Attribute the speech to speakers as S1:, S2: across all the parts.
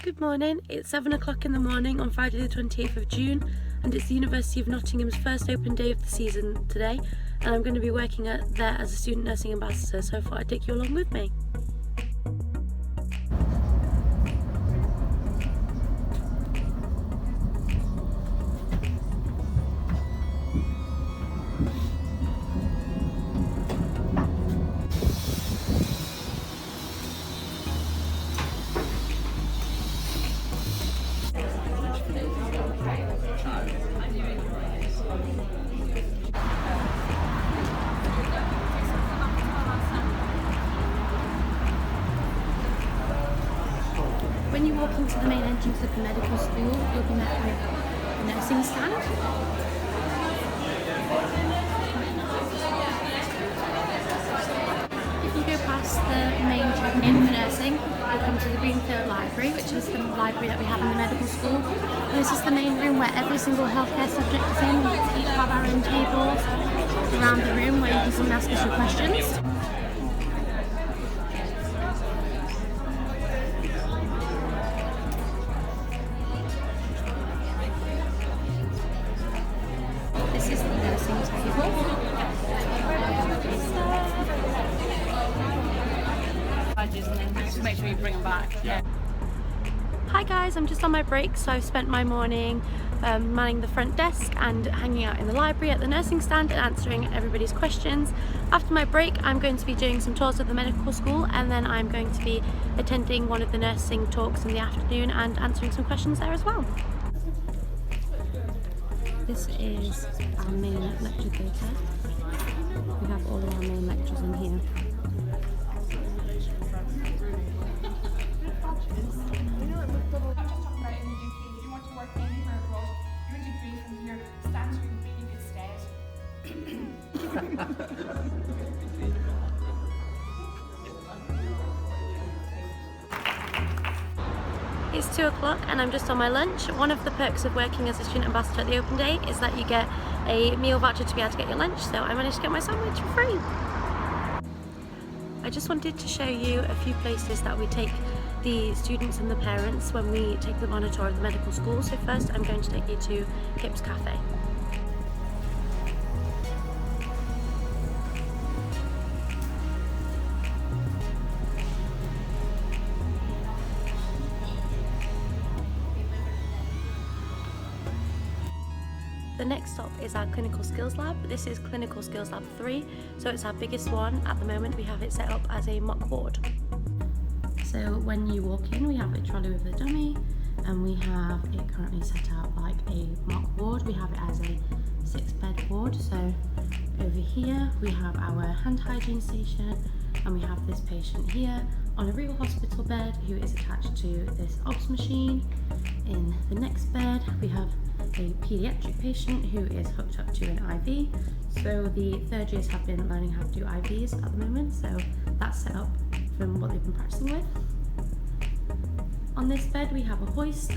S1: Good morning, it's 7 o'clock in the morning on Friday the 28th of June and it's the University of Nottingham's first open day of the season today, and I'm going to be working there as a student nursing ambassador, so I thought I'd take you along with me. When you walk into the main entrance of the medical school, you'll be met with a nursing stand. If you go past the main check-in for nursing, you'll come to the Greenfield Library, which is the library that we have in the medical school. And this is the main room where every single healthcare subject is in. We each have our own tables around the room where you can come and ask us your questions. This is the nursing table.
S2: And then just make sure you bring them back. Yeah.
S1: Hi guys, I'm just on my break, so I've spent my morning manning the front desk and hanging out in the library at the nursing stand and answering everybody's questions. After my break, I'm going to be doing some tours of the medical school, and then I'm going to be attending one of the nursing talks in the afternoon and answering some questions there as well. This is our main lecture theatre. We have all of our main lectures in here. It's 2 o'clock and I'm just on my lunch. One of the perks of working as a student ambassador at the open day is that you get a meal voucher to be able to get your lunch, so I managed to get my sandwich for free. I just wanted to show you a few places that we take the students and the parents when we take them on a tour of the medical school. So first I'm going to take you to Hips Cafe. The next stop is our Clinical Skills Lab. This is Clinical Skills Lab 3, so it's our biggest one. At the moment we have it set up as a mock ward. So when you walk in, we have a trolley with a dummy, and we have it currently set out like a mock ward. We have it as a 6-bed ward. So over here we have our hand hygiene station, and we have this patient here on a real hospital bed who is attached to this OBS machine. In the next bed we have a paediatric patient who is hooked up to an IV. So the third years have been learning how to do IVs at the moment, so that's set up from what they've been practicing with. On this bed we have a hoist.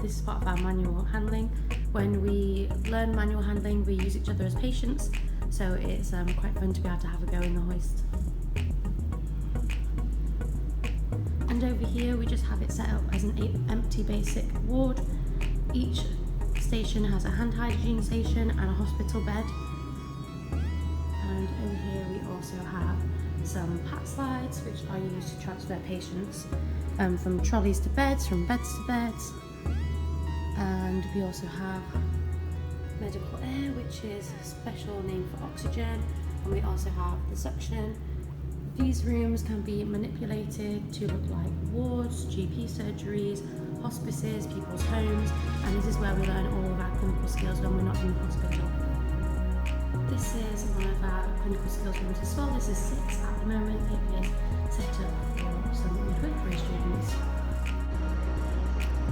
S1: This is part of our manual handling. When we learn manual handling, we use each other as patients, so it's quite fun to be able to have a go in the hoist. And over here we just have it set up as an empty basic ward. Each station has a hand hygiene station and a hospital bed. And over here we also have some pat slides, which are used to transfer patients from trolleys to beds, from beds to beds. And we also have medical air, which is a special name for oxygen. And we also have the suction. These rooms can be manipulated to look like wards, GP surgeries, hospices, people's homes, and this is where we learn all of our clinical skills when we're not in hospital. This is one of our clinical skills rooms as well. This is 6 at the moment. It is set up for some midwifery students.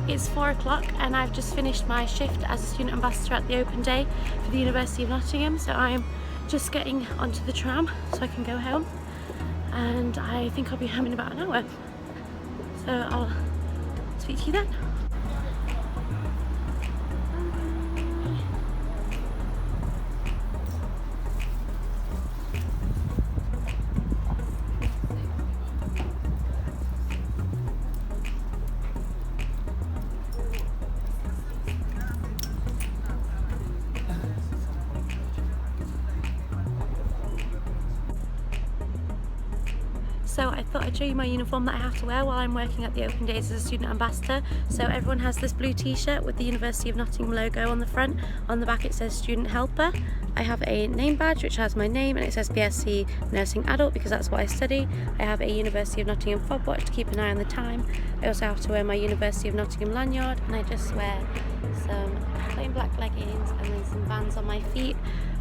S1: It's 4 o'clock and I've just finished my shift as a student ambassador at the open day for the University of Nottingham, so I'm just getting onto the tram so I can go home, and I think I'll be home in about an hour, so I'll speak to you then. So I thought I'd show you my uniform that I have to wear while I'm working at the Open Days as a student ambassador. So everyone has this blue t-shirt with the University of Nottingham logo on the front. On the back it says student helper. I have a name badge which has my name and it says BSc Nursing Adult because that's what I study. I have a University of Nottingham fob watch to keep an eye on the time. I also have to wear my University of Nottingham lanyard, and I just wear some plain black leggings and then some Vans on my feet.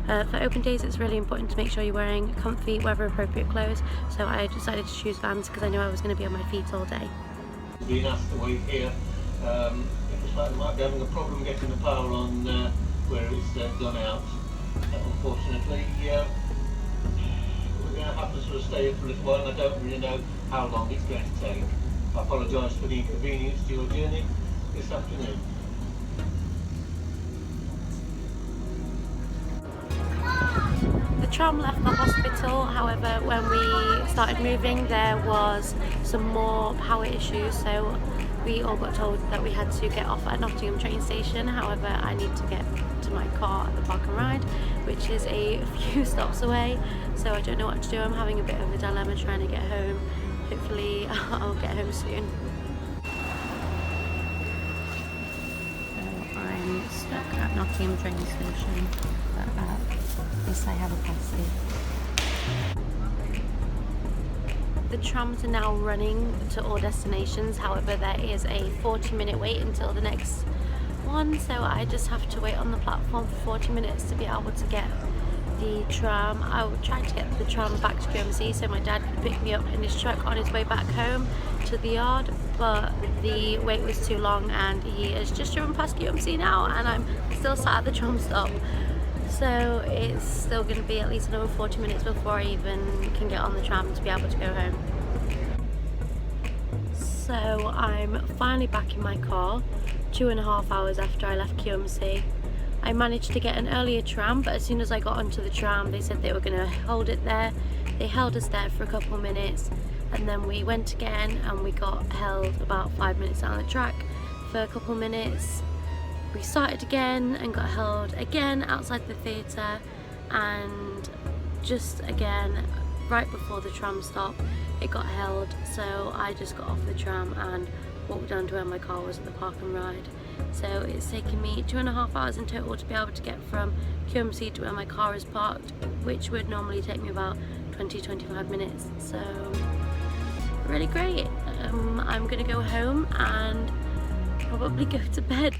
S1: For Open Days it's really important to make sure you're wearing comfy, weather appropriate clothes, so I decided to choose Vans because I knew I was going to be on my feet all day.
S3: Being asked to wait here, it looks like they might be having a problem getting the power on where it's gone out. Unfortunately, we're going to have to sort of stay here for a little while, and I don't really know how long it's going to take. I apologise for the inconvenience to your journey this afternoon.
S1: The tram left the hospital, however when we started moving there was some more power issues, so we all got told that we had to get off at Nottingham train station. However, I need to get to my car at the Park and Ride, which is a few stops away, so I don't know what to do. I'm having a bit of a dilemma trying to get home. Hopefully I'll get home soon. So I'm stuck at Nottingham train station, but at least I have a passage. The trams are now running to all destinations, however there is a 40-minute wait until the next one, so I just have to wait on the platform for 40 minutes to be able to get the tram. I tried to get the tram back to QMC so my dad could pick me up in his truck on his way back home to the yard, but the wait was too long and he has just driven past QMC now and I'm still sat at the tram stop. So it's still going to be at least another 40 minutes before I even can get on the tram to be able to go home. So I'm finally back in my car 2.5 hours after I left QMC. I managed to get an earlier tram, but as soon as I got onto the tram they said they were going to hold it there. They held us there for a couple of minutes and then we went again and we got held about 5 minutes down the track for a couple of minutes. We started again and got held again outside the theatre, and just again right before the tram stop it got held, so I just got off the tram and walked down to where my car was at the Park and Ride. So it's taken me 2.5 hours in total to be able to get from QMC to where my car is parked, which would normally take me about 20-25 minutes, so really great. I'm gonna go home and probably go to bed.